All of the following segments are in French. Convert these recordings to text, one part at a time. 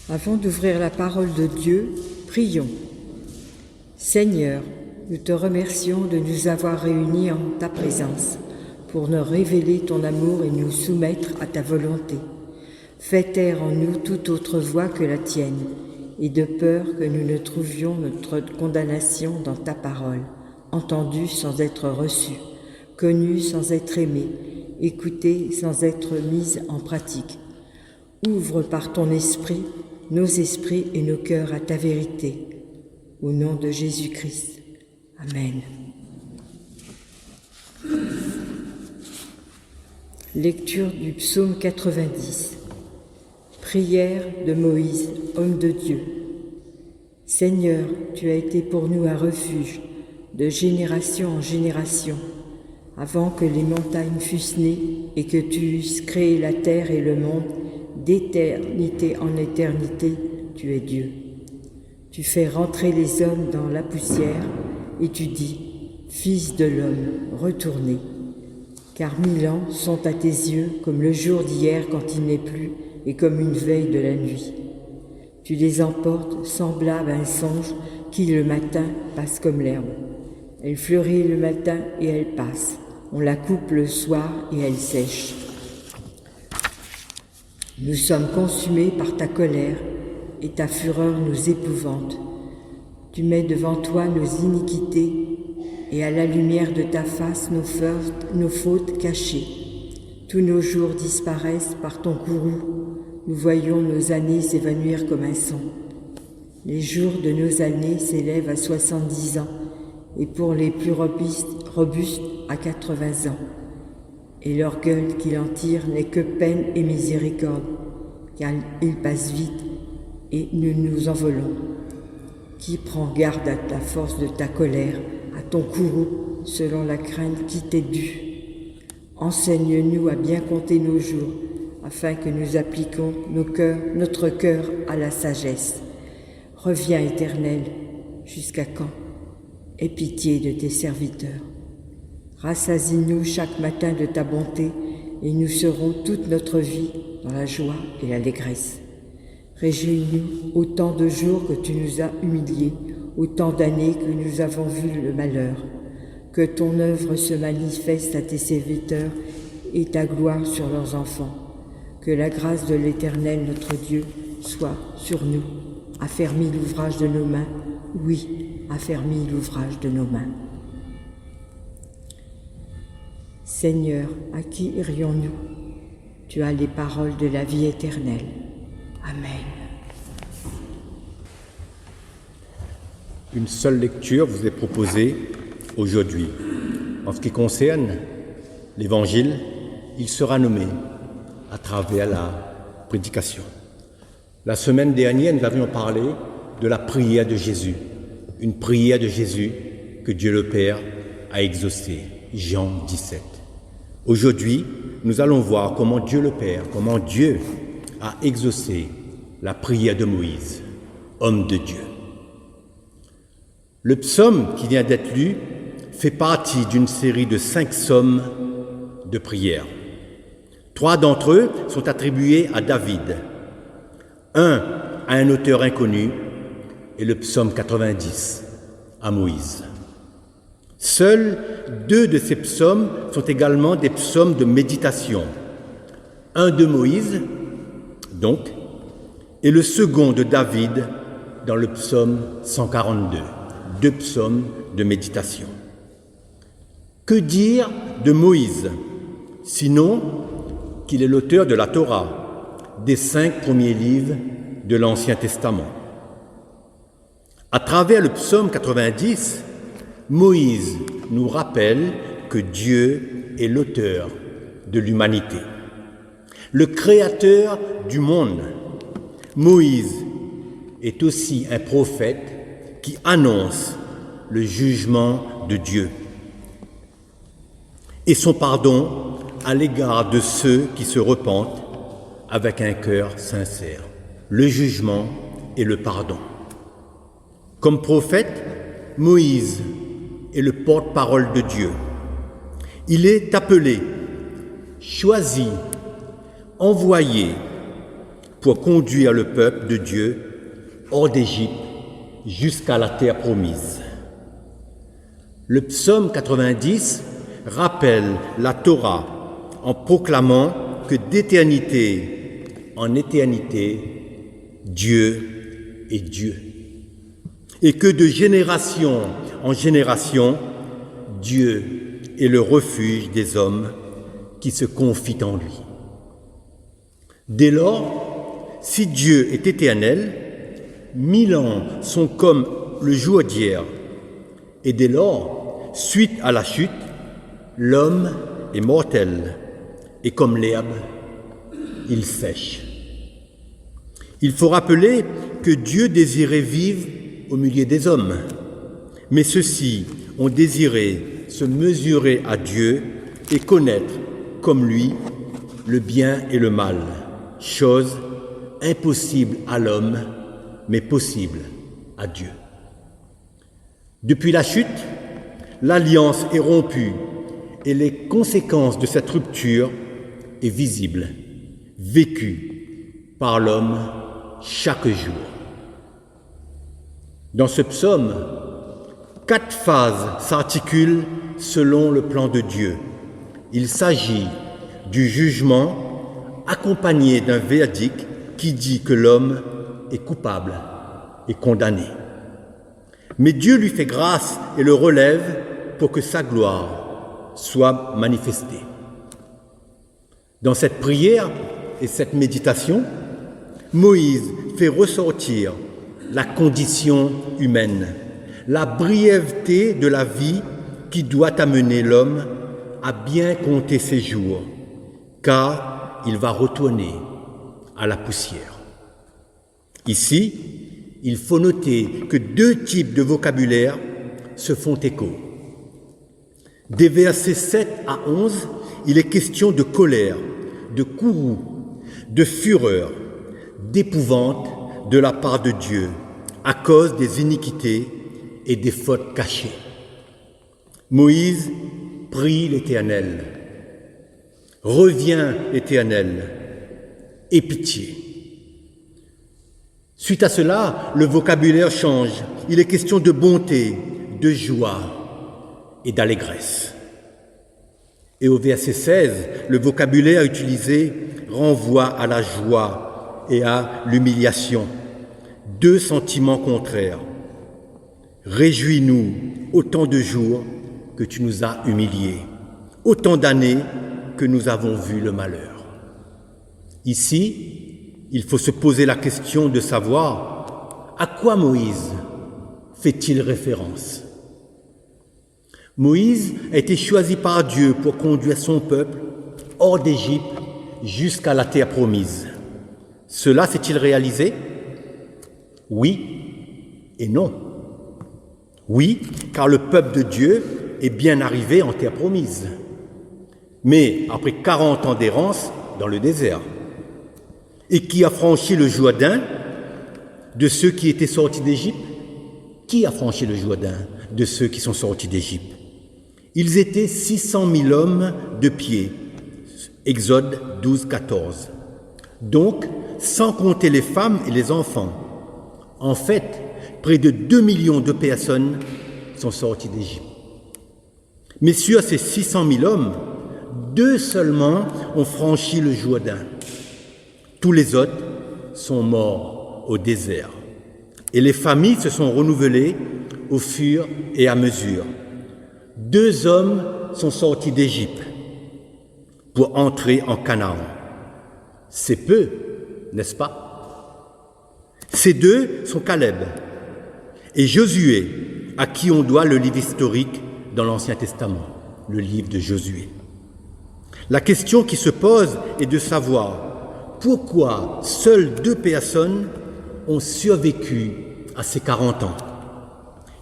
Avant d'ouvrir la parole de Dieu, prions. Seigneur, nous te remercions de nous avoir réunis en ta présence pour nous révéler ton amour et nous soumettre à ta volonté. Fais taire en nous toute autre voix que la tienne, et de peur que nous ne trouvions notre condamnation dans ta parole, entendue sans être reçue, connue sans être aimée, écoutée sans être mise en pratique. Ouvre par ton esprit nos esprits et nos cœurs à ta vérité. Au nom de Jésus-Christ. Amen. Lecture du psaume 90. Prière de Moïse, homme de Dieu. Seigneur, tu as été pour nous un refuge, de génération en génération, avant que les montagnes fussent nées et que tu eusses créé la terre et le monde, d'éternité en éternité, tu es Dieu. Tu fais rentrer les hommes dans la poussière et tu dis, Fils de l'homme, retournez. Car 1000 ans sont à tes yeux comme le jour d'hier quand il n'est plus et comme une veille de la nuit. Tu les emportes semblables à un songe qui le matin passe comme l'herbe. Elle fleurit le matin et elle passe. On la coupe le soir et elle sèche. Nous sommes consumés par ta colère et ta fureur nous épouvante. Tu mets devant toi nos iniquités et à la lumière de ta face nos fautes cachées. Tous nos jours disparaissent par ton courroux. Nous voyons nos années s'évanouir comme un son. Les jours de nos années s'élèvent à 70 ans et pour les plus robustes à 80 ans. Et leur gueule qu'il en tire n'est que peine et miséricorde, car il passe vite et nous nous envolons. Qui prend garde à la force de ta colère, à ton courroux, selon la crainte qui t'est due. Enseigne-nous à bien compter nos jours, afin que nous appliquions notre cœur à la sagesse. Reviens, Éternel, jusqu'à quand? Aie pitié de tes serviteurs. Rassasie-nous chaque matin de ta bonté, et nous serons toute notre vie dans la joie et l'allégresse. Réjouis-nous autant de jours que tu nous as humiliés, autant d'années que nous avons vu le malheur. Que ton œuvre se manifeste à tes serviteurs et ta gloire sur leurs enfants. Que la grâce de l'Éternel notre Dieu soit sur nous. Affermis l'ouvrage de nos mains, oui, affermis l'ouvrage de nos mains. Seigneur, à qui irions-nous? Tu as les paroles de la vie éternelle. Amen. Une seule lecture vous est proposée aujourd'hui. En ce qui concerne l'Évangile, il sera nommé à travers la prédication. La semaine dernière, nous avions parlé de la prière de Jésus. Une prière de Jésus que Dieu le Père a exaucée. Jean 17. Aujourd'hui, nous allons voir comment Dieu le Père, comment Dieu a exaucé la prière de Moïse, homme de Dieu. Le psaume qui vient d'être lu fait partie d'une série de 5 psaumes de prière. 3 d'entre eux sont attribués à David, un à un auteur inconnu et le psaume 90 à Moïse. Seuls 2 de ces psaumes sont également des psaumes de méditation. Un de Moïse, donc, et le second de David dans le psaume 142. 2 psaumes de méditation. Que dire de Moïse, sinon qu'il est l'auteur de la Torah, des 5 premiers livres de l'Ancien Testament. À travers le psaume 90, Moïse nous rappelle que Dieu est l'auteur de l'humanité, le créateur du monde. Moïse est aussi un prophète qui annonce le jugement de Dieu et son pardon à l'égard de ceux qui se repentent avec un cœur sincère. Le jugement et le pardon. Comme prophète, Moïse est le porte-parole de Dieu. Il est appelé, choisi, envoyé pour conduire le peuple de Dieu hors d'Égypte jusqu'à la terre promise. Le psaume 90 rappelle la Torah en proclamant que d'éternité en éternité, Dieu est Dieu. Et que de génération en génération, Dieu est le refuge des hommes qui se confient en lui. Dès lors, si Dieu est éternel, 1000 ans sont comme le jour d'hier. Et dès lors, suite à la chute, l'homme est mortel, et comme l'herbe, il sèche. Il faut rappeler que Dieu désirait vivre au milieu des hommes, mais ceux-ci ont désiré se mesurer à Dieu et connaître, comme lui, le bien et le mal, chose impossible à l'homme, mais possible à Dieu. Depuis la chute, l'alliance est rompue et les conséquences de cette rupture est visible, vécue par l'homme chaque jour. Dans ce psaume, 4 phases s'articulent selon le plan de Dieu. Il s'agit du jugement accompagné d'un verdict qui dit que l'homme est coupable et condamné. Mais Dieu lui fait grâce et le relève pour que sa gloire soit manifestée. Dans cette prière et cette méditation, Moïse fait ressortir la condition humaine, la brièveté de la vie qui doit amener l'homme à bien compter ses jours, car il va retourner à la poussière. Ici, il faut noter que 2 types de vocabulaire se font écho. Des versets 7 à 11, il est question de colère, de courroux, de fureur, d'épouvante de la part de Dieu à cause des iniquités et des fautes cachées. Moïse prie l'Éternel. Reviens, Éternel, aie pitié. Suite à cela, le vocabulaire change. Il est question de bonté, de joie et d'allégresse. Et au verset 16, le vocabulaire utilisé renvoie à la joie et à l'humiliation, 2 sentiments contraires. Réjouis-nous autant de jours que tu nous as humiliés, autant d'années que nous avons vu le malheur. Ici, il faut se poser la question de savoir à quoi Moïse fait-il référence. Moïse a été choisi par Dieu pour conduire son peuple hors d'Égypte jusqu'à la terre promise. Cela s'est-il réalisé? Oui et non. Oui, car le peuple de Dieu est bien arrivé en terre promise. Mais après 40 ans d'errance dans le désert, et qui a franchi le Jourdain de ceux qui étaient sortis d'Égypte? Qui a franchi le Jourdain de ceux qui sont sortis d'Égypte? Ils étaient 600 000 hommes de pied. Exode 12, 14. Donc, sans compter les femmes et les enfants. En fait, près de 2 millions de personnes sont sorties d'Égypte. Mais sur ces 600 000 hommes, 2 seulement ont franchi le Jourdain. Tous les autres sont morts au désert. Et les familles se sont renouvelées au fur et à mesure. 2 hommes sont sortis d'Égypte pour entrer en Canaan. C'est peu, n'est-ce pas? Ces 2 sont Caleb et Josué, à qui on doit le livre historique dans l'Ancien Testament, le livre de Josué. La question qui se pose est de savoir pourquoi seules 2 personnes ont survécu à ces 40 ans.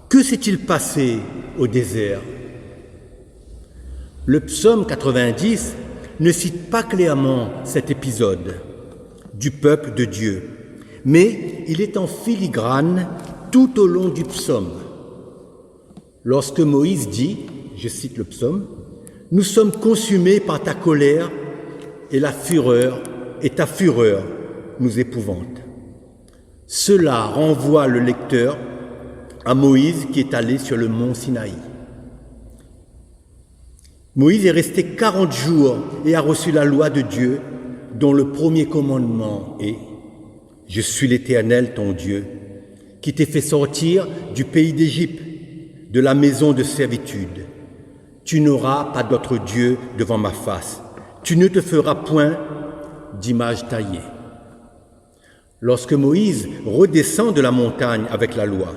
Que s'est-il passé au désert? Le psaume 90 ne cite pas clairement cet épisode du peuple de Dieu, mais il est en filigrane tout au long du psaume. Lorsque Moïse dit, je cite le psaume, « Nous sommes consumés par ta colère et ta fureur nous épouvante. Cela renvoie le lecteur à Moïse qui est allé sur le mont Sinaï. Moïse est resté 40 jours et a reçu la loi de Dieu, dont le premier commandement est « Je suis l'Éternel, ton Dieu, qui t'ai fait sortir du pays d'Égypte, de la maison de servitude. Tu n'auras pas d'autre Dieu devant ma face. Tu ne te feras point d'image taillée. » Lorsque Moïse redescend de la montagne avec la loi,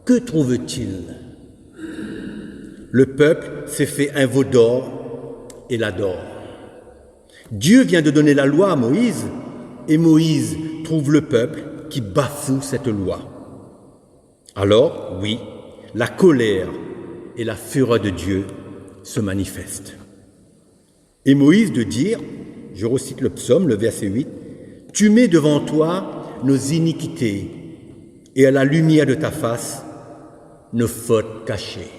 que trouve-t-il? Le peuple s'est fait un veau d'or et l'adore. Dieu vient de donner la loi à Moïse et Moïse trouve le peuple qui bafoue cette loi. Alors, oui, la colère et la fureur de Dieu se manifestent. Et Moïse de dire, je recite le psaume, le verset 8, « Tu mets devant toi nos iniquités et à la lumière de ta face nos fautes cachées. »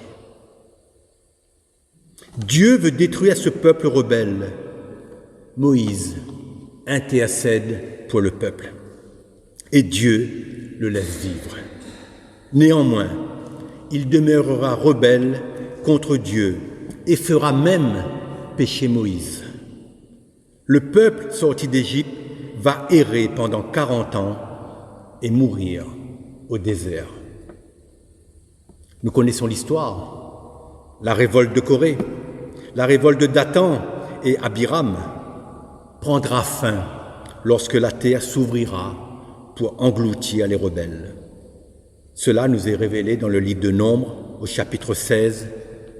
Dieu veut détruire ce peuple rebelle. Moïse intercède pour le peuple et Dieu le laisse vivre. Néanmoins, il demeurera rebelle contre Dieu et fera même pécher Moïse. Le peuple sorti d'Égypte va errer pendant 40 ans et mourir au désert. Nous connaissons l'histoire, la révolte de Corée, la révolte de Dathan et Abiram prendra fin lorsque la terre s'ouvrira pour engloutir les rebelles. Cela nous est révélé dans le livre de Nombres, au chapitre 16,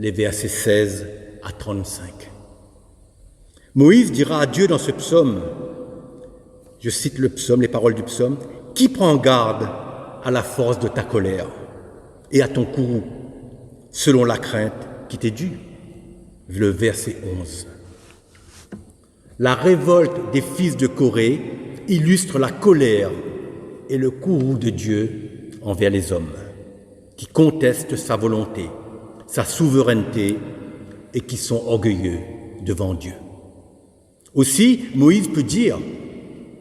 les versets 16 à 35. Moïse dira à Dieu dans ce psaume, je cite le psaume, les paroles du psaume, « Qui prend garde à la force de ta colère et à ton courroux, selon la crainte qui t'est due ?» Le verset 11. La révolte des fils de Corée illustre la colère et le courroux de Dieu envers les hommes, qui contestent sa volonté, sa souveraineté et qui sont orgueilleux devant Dieu. Aussi, Moïse peut dire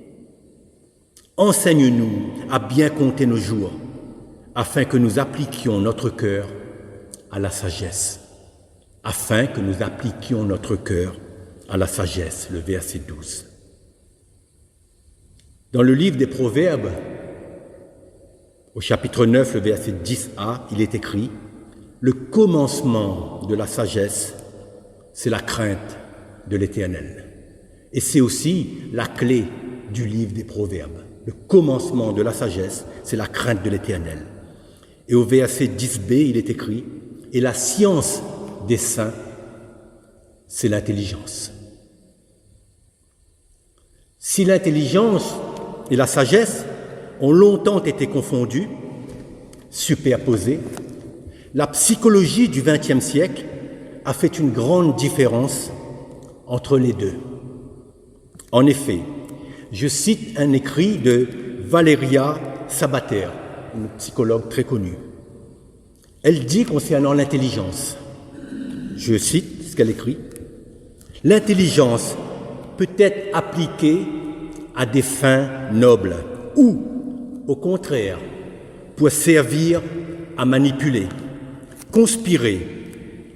« Enseigne-nous à bien compter nos jours, afin que nous appliquions notre cœur à la sagesse. » Afin que nous appliquions notre cœur à la sagesse, le verset 12. Dans le livre des Proverbes, au chapitre 9, le verset 10a, il est écrit « Le commencement de la sagesse, c'est la crainte de l'Éternel. » Et c'est aussi la clé du livre des Proverbes. Le commencement de la sagesse, c'est la crainte de l'Éternel. Et au verset 10b, il est écrit « Et la science des saints, c'est l'intelligence. » Si l'intelligence et la sagesse ont longtemps été confondues, superposées, la psychologie du XXe siècle a fait une grande différence entre les deux. En effet, je cite un écrit de Valeria Sabater, une psychologue très connue. Elle dit concernant l'intelligence, je cite ce qu'elle écrit, « L'intelligence peut être appliquée à des fins nobles ou, au contraire, pour servir à manipuler, conspirer,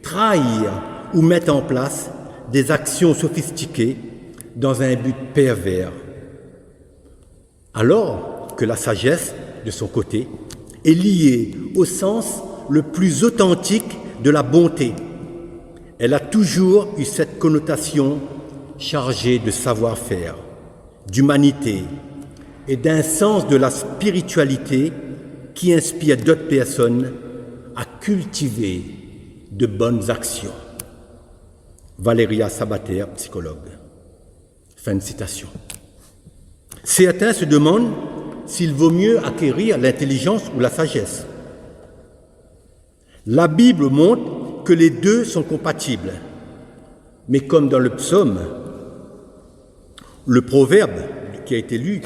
trahir ou mettre en place des actions sophistiquées dans un but pervers. Alors que la sagesse, de son côté, est liée au sens le plus authentique de la bonté. Elle a toujours eu cette connotation chargée de savoir-faire, d'humanité et d'un sens de la spiritualité qui inspire d'autres personnes à cultiver de bonnes actions. Valeria Sabater, psychologue. Fin de citation. Certains se demandent s'il vaut mieux acquérir l'intelligence ou la sagesse. La Bible montre que les deux sont compatibles. Mais comme dans le psaume, le proverbe qui a été lu,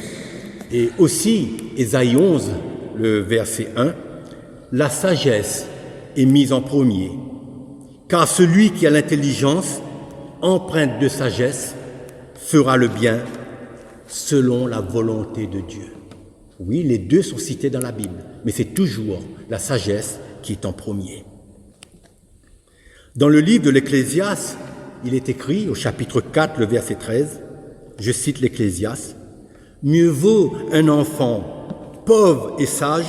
et aussi Ésaïe 11, le verset 1, la sagesse est mise en premier, car celui qui a l'intelligence, empreinte de sagesse, fera le bien, selon la volonté de Dieu. Oui, les deux sont cités dans la Bible, mais c'est toujours la sagesse qui est en premier. Dans le livre de l'Ecclésiaste, il est écrit au chapitre 4, le verset 13, je cite l'Ecclésiaste, « Mieux vaut un enfant pauvre et sage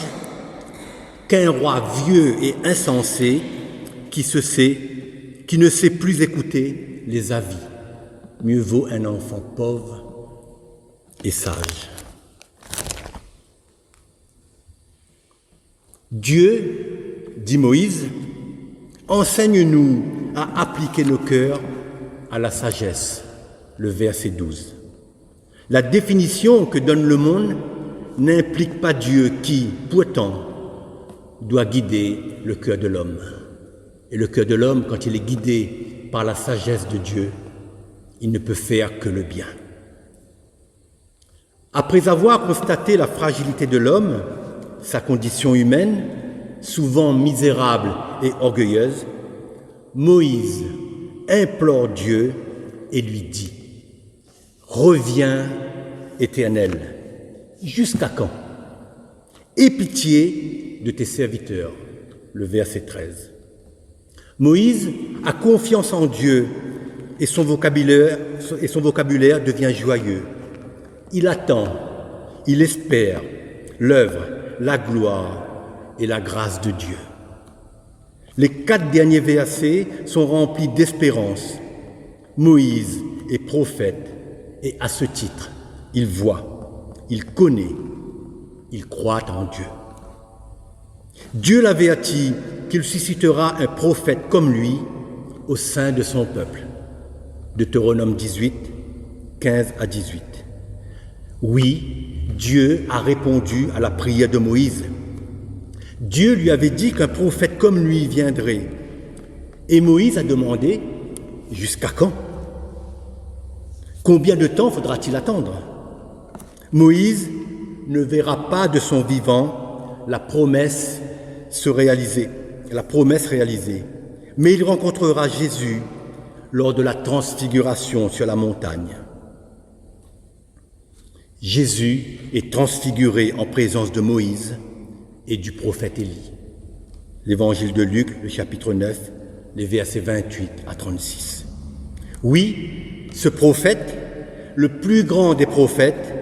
qu'un roi vieux et insensé qui ne sait plus écouter les avis. Mieux vaut un enfant pauvre et sage. » Dieu, dit Moïse, enseigne-nous à appliquer nos cœurs à la sagesse, le verset 12. La définition que donne le monde n'implique pas Dieu qui, pourtant, doit guider le cœur de l'homme. Et le cœur de l'homme, quand il est guidé par la sagesse de Dieu, il ne peut faire que le bien. Après avoir constaté la fragilité de l'homme, sa condition humaine, souvent misérable et orgueilleuse, Moïse implore Dieu et lui dit « Reviens, Éternel, jusqu'à quand? Aie pitié de tes serviteurs. » Le verset 13. Moïse a confiance en Dieu et son vocabulaire devient joyeux. Il attend, il espère l'œuvre, la gloire et la grâce de Dieu. Les 4 derniers versets sont remplis d'espérance. Moïse est prophète et à ce titre, il voit, il connaît, il croit en Dieu. Dieu l'avertit qu'il suscitera un prophète comme lui au sein de son peuple. Deutéronome 18, 15 à 18. Oui, Dieu a répondu à la prière de Moïse. Dieu lui avait dit qu'un prophète comme lui viendrait. Et Moïse a demandé « Jusqu'à quand ? Combien de temps faudra-t-il attendre ?» Moïse ne verra pas de son vivant la promesse réalisée, mais il rencontrera Jésus lors de la transfiguration sur la montagne. Jésus est transfiguré en présence de Moïse et du prophète Élie. L'évangile de Luc, le chapitre 9, les versets 28 à 36. Oui, ce prophète, le plus grand des prophètes,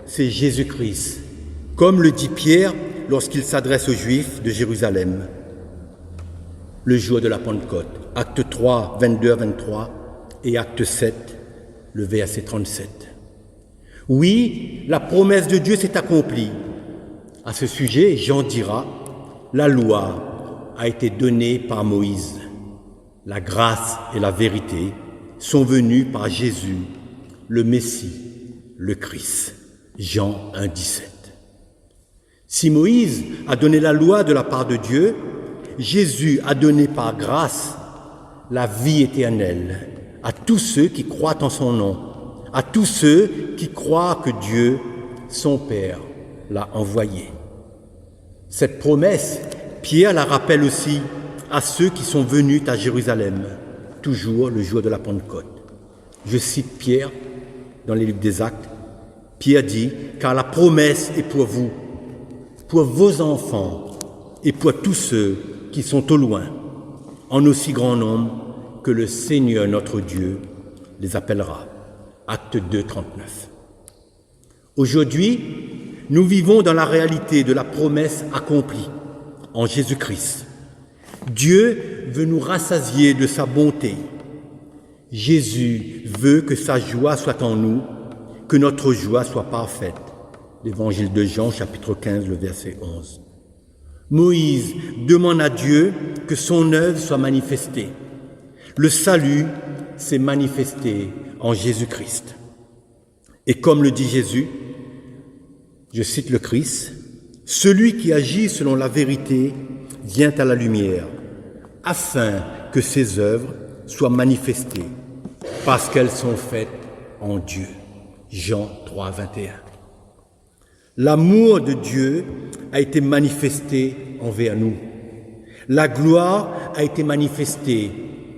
c'est Jésus-Christ, comme le dit Pierre lorsqu'il s'adresse aux Juifs de Jérusalem, le jour de la Pentecôte, acte 3, 22 à 23, et acte 7, le verset 37. Oui, la promesse de Dieu s'est accomplie. À ce sujet, Jean dira, la loi a été donnée par Moïse. La grâce et la vérité sont venues par Jésus, le Messie, le Christ. Jean 1, 17. Si Moïse a donné la loi de la part de Dieu, Jésus a donné par grâce la vie éternelle à tous ceux qui croient en son nom, à tous ceux qui croient que Dieu, son Père, l'a envoyé. Cette promesse, Pierre la rappelle aussi à ceux qui sont venus à Jérusalem, toujours le jour de la Pentecôte. Je cite Pierre dans les livres des Actes. Pierre dit, « Car la promesse est pour vous, pour vos enfants et pour tous ceux qui sont au loin, en aussi grand nombre que le Seigneur notre Dieu les appellera. » Acte 2, 39. Aujourd'hui, nous vivons dans la réalité de la promesse accomplie en Jésus-Christ. Dieu veut nous rassasier de sa bonté. Jésus veut que sa joie soit en nous, que notre joie soit parfaite. L'évangile de Jean, chapitre 15, le verset 11. Moïse demande à Dieu que son œuvre soit manifestée. Le salut s'est manifesté en Jésus-Christ. Et comme le dit Jésus, je cite le Christ, « Celui qui agit selon la vérité vient à la lumière, afin que ses œuvres soient manifestées, parce qu'elles sont faites en Dieu. » Jean 3, 21. L'amour de Dieu a été manifesté envers nous. La gloire a été manifestée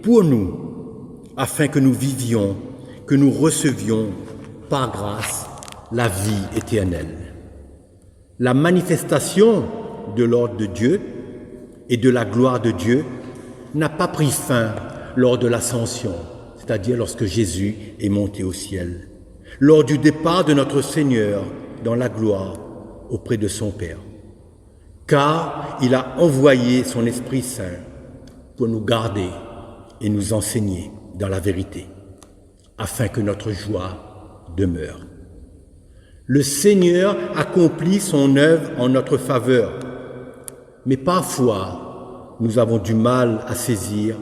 pour nous, afin que nous vivions, que nous recevions par grâce la vie éternelle. La manifestation de l'ordre de Dieu et de la gloire de Dieu n'a pas pris fin lors de l'ascension, c'est-à-dire lorsque Jésus est monté au ciel, lors du départ de notre Seigneur dans la gloire auprès de son Père. Car il a envoyé son Esprit Saint pour nous garder et nous enseigner dans la vérité, afin que notre joie demeure. Le Seigneur accomplit son œuvre en notre faveur, mais parfois nous avons du mal à saisir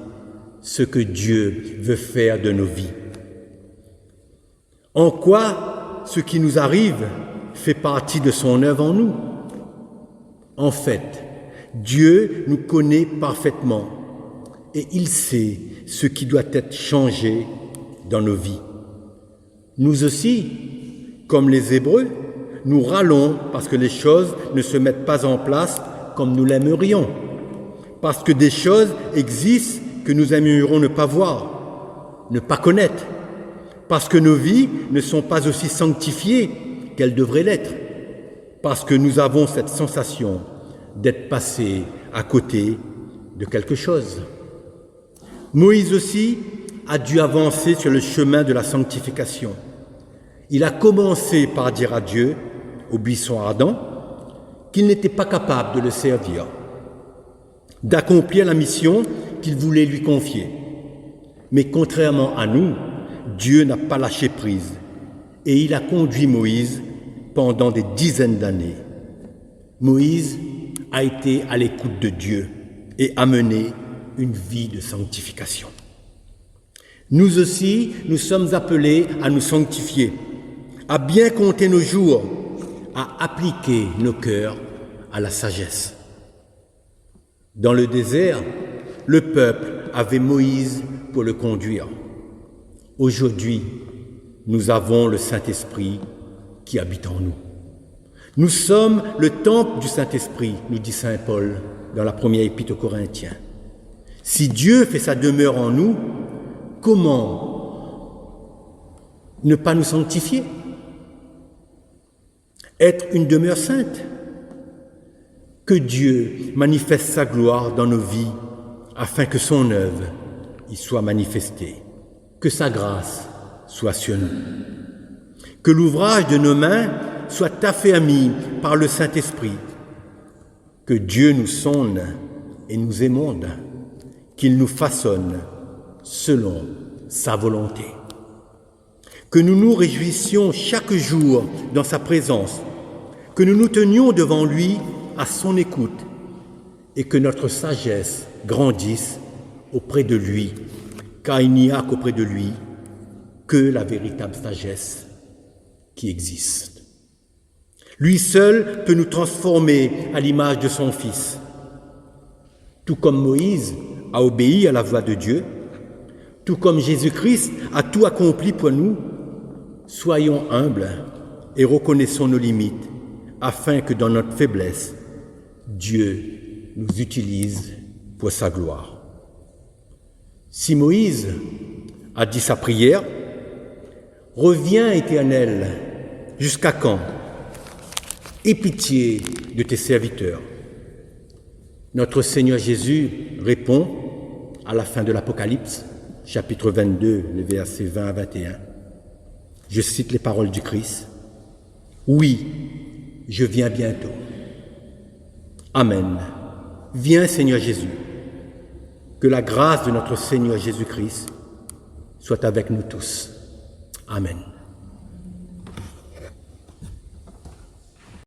ce que Dieu veut faire de nos vies. En quoi ce qui nous arrive fait partie de son œuvre en nous? En fait, Dieu nous connaît parfaitement et il sait ce qui doit être changé dans nos vies. Nous aussi, comme les Hébreux, nous râlons parce que les choses ne se mettent pas en place comme nous l'aimerions, parce que des choses existent que nous aimerions ne pas voir, ne pas connaître, parce que nos vies ne sont pas aussi sanctifiées qu'elles devraient l'être, parce que nous avons cette sensation d'être passés à côté de quelque chose. Moïse aussi a dû avancer sur le chemin de la sanctification. Il a commencé par dire à Dieu, au buisson ardent, qu'il n'était pas capable de le servir, d'accomplir la mission qu'il voulait lui confier. Mais contrairement à nous, Dieu n'a pas lâché prise et il a conduit Moïse pendant des dizaines d'années. Moïse a été à l'écoute de Dieu et a mené une vie de sanctification. Nous aussi, nous sommes appelés à nous sanctifier, à bien compter nos jours, à appliquer nos cœurs à la sagesse. Dans le désert, le peuple avait Moïse pour le conduire. Aujourd'hui, nous avons le Saint-Esprit qui habite en nous. Nous sommes le temple du Saint-Esprit, nous dit saint Paul dans la première épître aux Corinthiens. Si Dieu fait sa demeure en nous, comment ne pas nous sanctifier? Être une demeure sainte. Que Dieu manifeste sa gloire dans nos vies afin que son œuvre y soit manifestée. Que sa grâce soit sur nous. Que l'ouvrage de nos mains soit affermi par le Saint-Esprit. Que Dieu nous sonde et nous émonde. Qu'il nous façonne selon sa volonté. Que nous nous réjouissions chaque jour dans sa présence. Que nous nous tenions devant lui à son écoute et que notre sagesse grandisse auprès de lui, car il n'y a qu'auprès de lui que la véritable sagesse qui existe. Lui seul peut nous transformer à l'image de son Fils. Tout comme Moïse a obéi à la voix de Dieu, tout comme Jésus-Christ a tout accompli pour nous, soyons humbles et reconnaissons nos limites, afin que dans notre faiblesse, Dieu nous utilise pour sa gloire. Si Moïse a dit sa prière, « Reviens, Éternel, jusqu'à quand? Aie pitié de tes serviteurs. » Notre Seigneur Jésus répond à la fin de l'Apocalypse, chapitre 22, les versets 20 à 21. Je cite les paroles du Christ. « Oui, je viens bientôt. » Amen. Viens, Seigneur Jésus. Que la grâce de notre Seigneur Jésus-Christ soit avec nous tous. Amen.